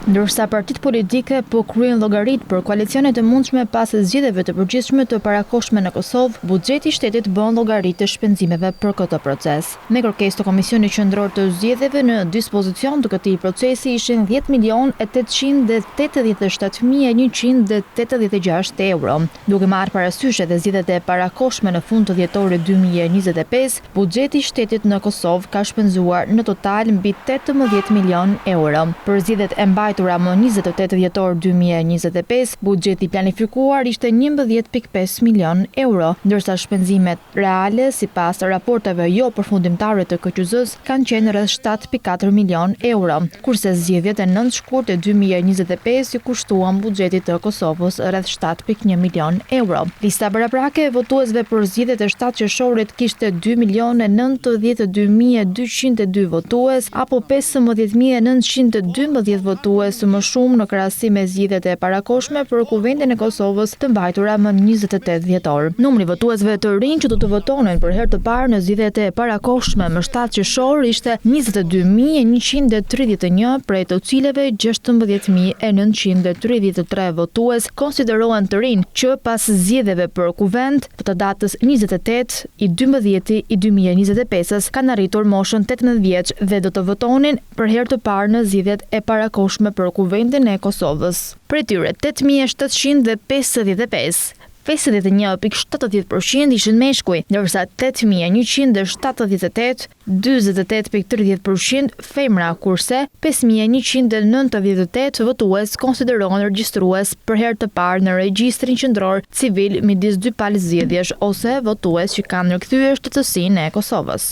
Ndërsa partitë politike po kryejnë llogaritë për koalicionet e mundshme pas zgjedhjeve të përgjithshme të parakohshme në Kosovë, buxheti i shtetit bën llogaritë të shpenzimeve për këtë proces. Me kërkesë të Komisionit Qendror të Zgjedhjeve në dispozicion të këtij procesi ishin 10.887.186 euro. Duke marrë parasysh edhe zgjedhjet e parakohshme në fund të dhjetorit 2025, buxheti i shtetit në Kosovë ka shpenzuar në total mbi 18 milion euro. Për zgjedhjet e mbajtura më 28 dhjetor 2025, buxheti planifikuar ishte 11.5 milion euro, ndërsa shpenzimet reale sipas raporteve jo përfundimtare të KQZ-s kanë qenë rreth 7.4 milion euro, kurse zgjedhjet e 9 shkurt e 2025 i kushtuan buxhetit të Kosovës rreth 7.1 milion euro. Lista paraprake e votuesve për zgjedhjet e 7 qershorit kishte 2.092.202 votues apo 15.912 votues më shumë në krahasim me zgjedhjet e parakohshme për Kuvendin e Kosovës të mbajtura më 28 dhjetor. Numri votuesve të rinj që do të votonin për herë të parë në zgjedhjet e parakohshme më 7 qershor ishte 22.131, prej të cileve 16.933 votues konsiderohen të rinj që pas zgjedhjeve për Kuvend të datës 28 i 12 i 2025 kanë arritur moshën 18 vjeç dhe do të votonin për herë të parë në zgjedhjet e parakohshme për Kuvendin e Kosovës. Prej tyre 8.755 51.70% ishin meshkuj, ndërsa 8.178, 48.30% femra, kurse 5.198 votues konsiderohen regjistrues për herë të parë në regjistrin qendror civil midis dy palë zgjedhjesh ose votues që kanë rikthyer shtetësinë e Kosovës.